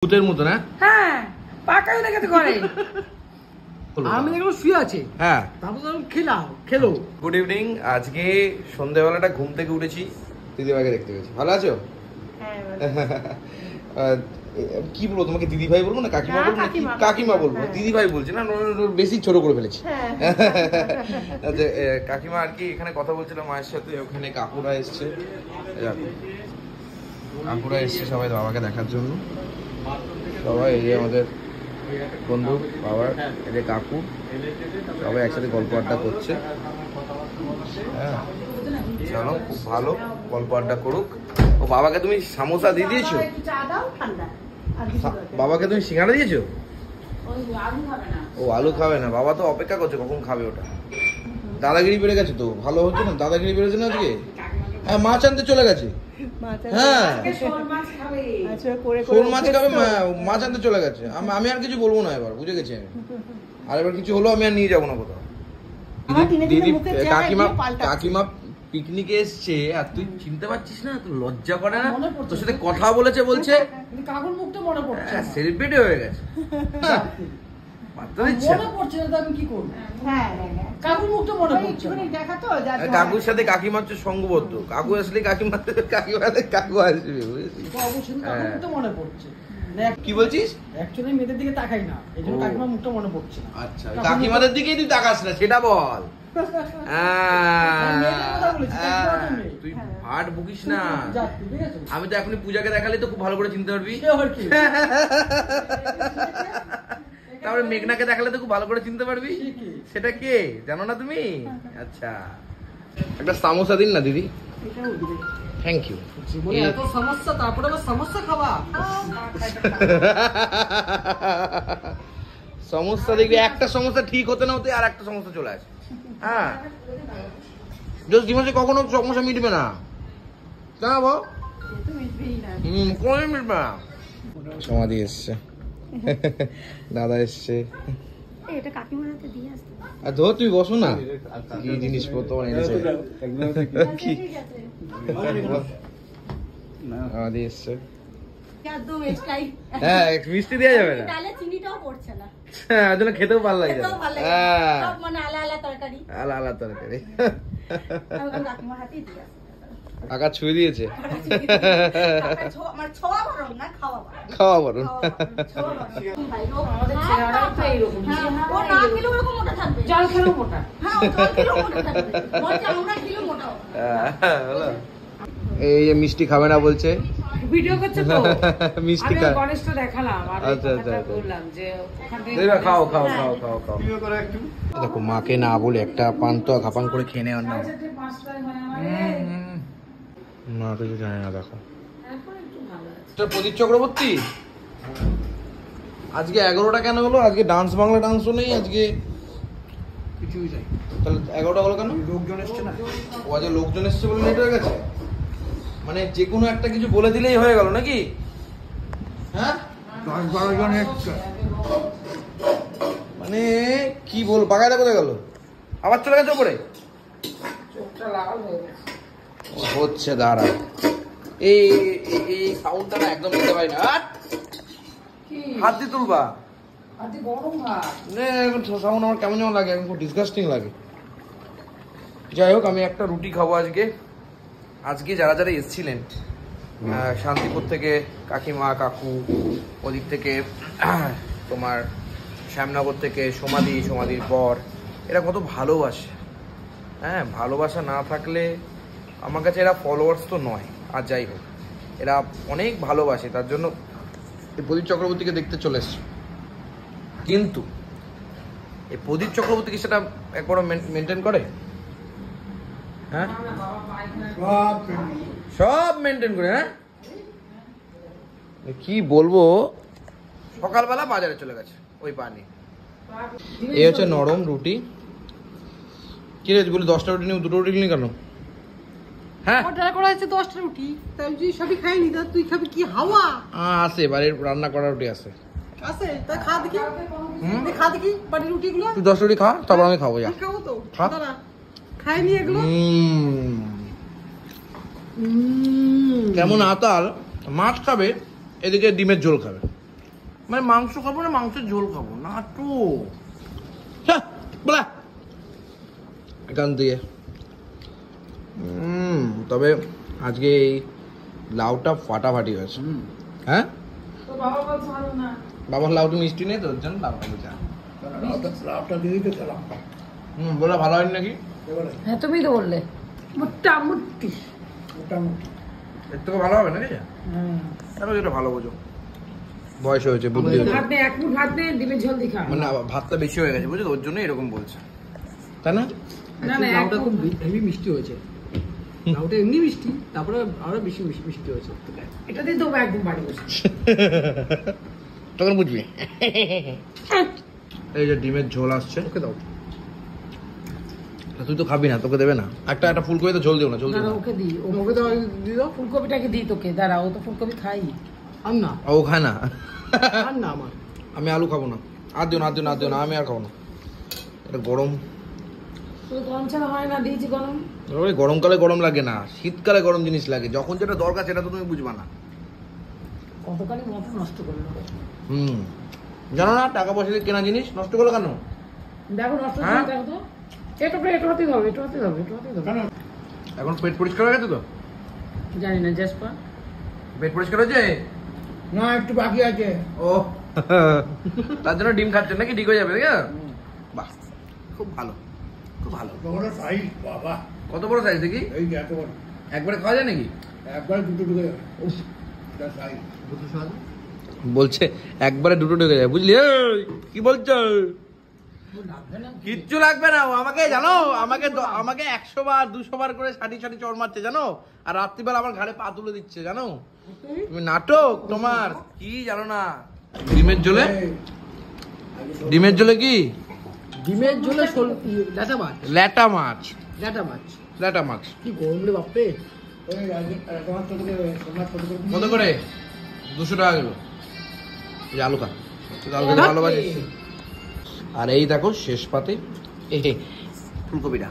ভূতের মতো না? হ্যাঁ, পাকাও দেখাতে করে। আমি দেখলাম শুয়ে আছে। হ্যাঁ, তারপর খেলো। Good evening. আজকে সন্ধ্যাবেলাটা ঘুম থেকে উঠেছি, দিদিভাইকে দেখতে পেয়েছি। ভালো আছো? কি বলবো তোমাকে, দিদি ভাই বলবো না কাকিমা বলবো? কাকিমা বলবো, দিদি ভাই বলছি না, বেশি ছোট করে ফেলেছি। আচ্ছা, কাকিমা আর কি এখানে কথা বলছিলাম মায়ের সাথে, ওখানে কাকুরা এসছে, সবাই বাবাকে দেখার জন্য। সবাই এই যে আমাদের বন্ধু বাবার, এই যে কাকু, সবাই একসাথে গল্প আড্ডা করছে। হ্যাঁ, চলো, খুব ভালো, গল্প আড্ডা করুক। ও বাবাকে তুমি সামোসা দিয়ে দিয়েছো? বাবাকে তুমি সিঙ্গাড়া দিয়েছো? ও আলু খাবে না, বাবা তো অপেক্ষা করছে কখন খাবে ওটা। দাদাগিরি বেড়ে গেছে তো, ভালো হচ্ছে না? দাদাগিরি বেড়েছে না আজকে? হ্যাঁ, মাছ আনতে চলে গেছে। হ্যাঁ, শোল মাছ খাবে, মাছ আনতে চলে গেছে। আমি আর কিছু বলবো না, এবার বুঝে গেছি আমি। আর এবার কিছু হলো আমি আর নিয়ে যাবো না কোথাও। দিদি কাকিমা পিকনিকে এসছে আর তুই চিনতে পারছিস না? তুই লজ্জা করে না? তোর সাথে কথা বলছে কাকুর মুখটা মনে পড়ছে, সেলিব্রিটি হয়ে গেছে। কাকুর সাথে কাকিমা হচ্ছে সঙ্গবদ্ধ। কাকু আসলে কাকিমাতে কাকু আসবে, মনে পড়ছে। কি বলছিস? অ্যাকচুয়ালি মেয়েদের দিকে তাকাই না, এইজন্য কাকিমার মুখটা মনে পড়ছে। আচ্ছা, কাকিমাদের দিকেই তুই তাকাস না, সেটা বল। তুই ভাট বকিস না। আমি তো এখনই পূজাকে দেখালে তো খুব ভালো করে চিনতে পারবি। তারপরে মেঘনাকে দেখালে তো খুব ভালো করে চিনতে পারবি। সেটা কে জানো না তুমি? আচ্ছা, একটা সামোসা দিন না দিদি। Thank you. এত সমস্যা, তারপরে আবার সমস্যা খাওয়া। সমস্যা দেখবি, একটা সমস্যা ঠিক হতে না হতে আর একটা সমস্যা চলে আসে। হ্যাঁ, জাস্ট জীবনে কখনো সমস্যা মিটবে না, জানাবো। কোনো মিটবে না। সমাধি এসছে, দাদা এসছে। আর ধর তুই বসো না, কি জিনিসপত্র এনেছে। কি সমাধি এসছে। হ্যাঁ, মিষ্টি দেওয়া যাবে না, ওই জন্য খেতেও ভালো লাগে। আলা আলা তরকারি কাকা ছুঁয়ে দিয়েছে। খাওয়া বরণ। এই যে মিষ্টি খাবে না বলছে, ভিডিও করছে তো, মিষ্টি খাবে। গণেশটা দেখালাম আর আচ্ছা বললাম যে ওখানে খাও খাও খাও খাও খাও। দেখো, মাকে না বলে একটা পান তো ঘাপান করে খেয়ে নেওয়ার না। মা কিছু জানে না। দেখো, প্রদীপ চক্রবর্তী আজকে 11টা কেন হলো? আজকে ডান্স বাংলা ডান্সও নেই আজকে, কিছুই নেই। তাহলে 11টা হলো কেন? লোকজন এসছে না। ও আজকে লোকজন এসছে বলে লেট হয়ে গেছে। মানে যে কোনো একটা কিছু বলে দিলেই হয়ে গেল নাকি? হ্যাঁ, 10-12 জন এসছে। মানে কি বল, বাগাইটা কোথায় গেল? আবার চলে গেছে ওপরে। চোখটা লাল হয়ে গেছে। হচ্ছে, দাঁড়া, এই সাউন্ডটা না একদম নিতে পারি না। হাত দিয়ে তুলবা, সাউন্ড আমার কেমন যেমন লাগে, খুব ডিসগাস্টিং লাগে। যাই হোক, আমি একটা রুটি খাবো আজকে। আজকে যারা যারা এসেছিলেন, শান্তিপুর থেকে কাকিমা কাকু, ওদিক থেকে তোমার শ্যামনগর থেকে সমাধির পর, এরা কত ভালোবাসে। হ্যাঁ, ভালোবাসা না থাকলে, আমার কাছে এরা ফলোয়ার্স তো নয়, আর যাই হোক এরা অনেক ভালোবাসে, তার জন্য এই প্রদীপ চক্রবর্তীকে দেখতে চলে এসছে। কিন্তু এই প্রদীপ চক্রবর্তীকে সেটা একবারও মেনটেন করে? হ্যাঁ, সব মেনটেন করে। হ্যাঁ, কি বলবো, সকালবেলা বাজারে চলে গেছে ওই পানি। এই হচ্ছে নরম রুটি। কি রে বলি, 10টা রুটি নিয়ে 2টো রুটি নিয়ে কেন? হ্যাঁ, অর্ডার করা হয়েছে 10টা রুটি, তাই তুই সবই খাইনি, তা তুই খাবি কি? হাওয়া আছে, বাড়ির রান্না করা রুটি আছে। তাই খা দেখি, খা দেখি বাড়ির রুটিগুলো। তুই 10 রুটি খা, তারপর আমি খাবো। যা খাবো তো, খাইনি এগুলো। কেমন আতাল, মাছ খাবে, এদিকে ডিমের ঝোল খাবে। মানে মাংস খাবো না মাংসের ঝোল খাবো না তো বলা এখান থেকে তবে আজকে এই লাউটা ফাটাফাটি হয়েছে হ্যাঁ তো বাবা বলছে ভালো না। বাবার লাউটা মিষ্টি নেই তো ওর জন্য লাউটা বলছে লাউটা দিয়েই তো খেলাম। বলা ভালো হয়নি নাকি হ্যাঁ তুমি তো বললে মোটামুটি। মোটামুটি এর থেকে ভালো হবে নাকি এখন যেটা ভালো বোঝো বয়স হয়েছে বুদ্ধি হয়েছে ভাত নেই, এক মুঠ ভাত নেই, ডিমের ঝোল দিয়ে খা। মানে ভাতটা বেশি হয়ে গেছে বুঝলি ওর জন্য এরকম বলছে তাই না না না লাউটা এক খুব মুঠ- হেভি মিষ্টি হয়েছে। লাউটা এমনি মিষ্টি, তারপরে আরো বেশি মিষ্টি হয়েছে। এটা দিয়ে দেবো একদম বাড়ি বসে। তখন বুঝবি এই যে ডিমের ঝোল আসছে ওকে দাও। তুই তো খাবি না তোকে দেবে না একটা ফুলকপি তো ঝোল দিও না ঝোল দিও দাঁড়া না ওকে দিই, ওকে দাও, দিয়ে দাও। ফুলকপিটাকে দিই তোকে, দাঁড়া ও তো ফুলকপি খাই। আর না, ও খায় না আর না আমার। আমি আলু খাবো না আর দিও না আমি আর খাবো না এটা গরম তো গরম ছাড়া হয় না, দিয়েছি গরম। ওই গরমকালে গরম লাগে না শীতকালে গরম জিনিস লাগে যখন যেটা দরকার সেটা তো তুমি বুঝবা না কতখানি মতো নষ্ট করলো। জানো না টাকা পয়সা দিয়ে কেনা জিনিস নষ্ট করলো কেন দেখো নষ্ট হ্যাঁ? করে দেখো তো। এটা হতেই হবে, এটা হতেই হবে। এখন পেট পরিষ্কার হয়ে গেছে তো জানি না জাসপা। পেট পরিষ্কার হয়েছে না, একটু বাকি আছে। ও তার জন্য ডিম খাচ্ছেন নাকি ঠিক হয়ে যাবে তাই না? বাহ খুব ভালো খুব ভালো বড় সাইজ বাবা, কত বড় সাইজ দেখি এই যে এত বড়। একবারে খাওয়া যায় নাকি একবার দুটো ঢুকে যাবে। উফ, এটা সাইজ। দুটো সাইজ। বলছে একবারে দুটো ঢুকে যায় বুঝলি এই, কি বলছো লাগবে না কিচ্ছু লাগবে না ও আমাকে জানো আমাকে 100 বার 200 বার করে সাটি চড় মারছে জানো আর রাত্রিবেলা আমার ঘাড়ে পা তুলে দিচ্ছে জানো তুমি নাটক তোমার কি জানো না ডিমের ঝোলে কি ডিমের ঝোলে ল্যাটা মাছ। ল্যাটা মাছ ল্যাটা মাছ। কি গরম রে বাপরে। কত করে 200 টাকা কিলো এই যে আলু খা তুই আলু খেতে ভালোবাসিস আর এই দেখো শেষ পাতে ফুলকপিটা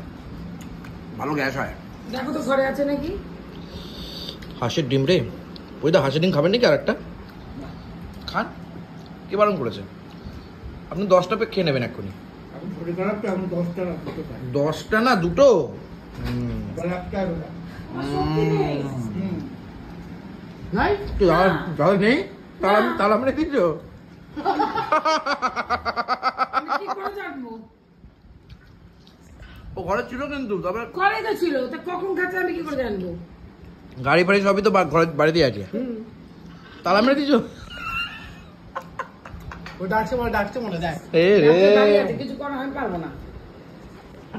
ভালো গ্যাস হয় দেখো তো ঘরে আছে নাকি। হাঁসের ডিম রে ওই দা হাঁসের ডিম খাবেন নাকি আর একটা খান কে বারণ করেছে আপনি 10টা পেক খেয়ে নেবেন এক্ষুনি এখন শরীর খারাপ তো, এখন 10টা না, দুটো খাই। 10টা না দুটো তাহলে একটা হবে না। নাই দাদা নেই তাহলে আমরা কিনছো আমি কি করে জানবো। ও ঘরে ছিল কিন্তু তবে ঘরে তো ছিল, তা কখন খাচ্ছে আমি কি করে জানবো। গাড়ি ফাড়ি সবই তো ঘরে বাড়িতেই আছে তালা মেরে দিছো ও ডাকছে মনে দেখ। এ রে দাঁড়িয়ে আছে, কিছু করা আমি পারবো না।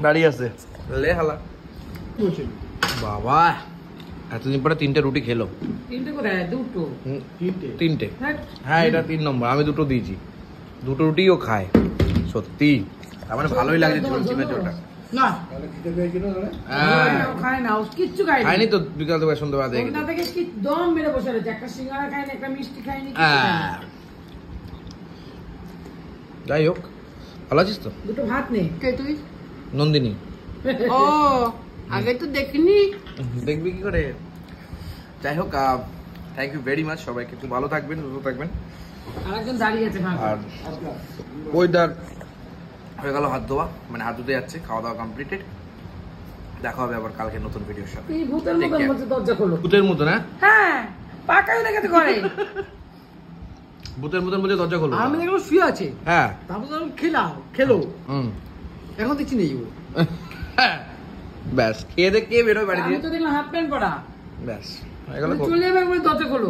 দাঁড়িয়ে আছে লে হালা কি হচ্ছে? বাবা এতদিন পরে 3টে রুটি খেলো তিনটে করে দুটো। তিনটে। 3টে হ্যাঁ, হ্যাঁ এটা 3 নম্বর আমি দুটো দিয়েছি দুটো রুটিও খায় সত্যি তার মানে ভালোই লাগছে ঝোল চিমের ঝোলটা না, তাহলে খেতে পেয়েছিল তাহলে। ও খায় না, ও কিচ্ছু খায় না। খাইনি তো বিকাল থেকে সন্ধ্যা দেখে ওটা থেকে কি দম মেরে বসে রয়েছে, একটা সিঙ্গারা খায়নি, একটা মিষ্টি খায়নি, কিছু খায়নি। যাই হোক ভালো আছিস তো দুটো ভাত নেই। কে তুই? নন্দিনী ও, আগে তো দেখিনি। দেখবি কি করে যাই হোক থ্যাংক ইউ ভেরি মাচ সবাইকে খুব ভালো থাকবেন সুস্থ থাকবেন আর একজন দাঁড়িয়ে আছে ভাত। আর ওয়েদার হয়ে গেল হাত ধোয়া মানে হাত ধুতে যাচ্ছে খাওয়া দাওয়া কমপ্লিটেড দেখা হবে আবার কালকে নতুন ভিডিওর সাথে তুই ভূতের Take মতন care. বলছে দরজা খোলো। ভূতের মতন হ্যাঁ হ্যাঁ, পাকায় দেখে তো ঘরে। ভূতের মতন বলে দরজা খোলো আমি দেখলাম শুয়ে আছে, হ্যাঁ তারপর তো খেলো। হুম এখন দেখছি নেই ও। ব্যাস খেয়ে দে কে বেরোয় বাড়ি আমি দিয়ে তো দেখলাম হাফ প্যান্ট পরা। ব্যাস হয়ে গেল চলে যাবে একবার, দরজা খোলো।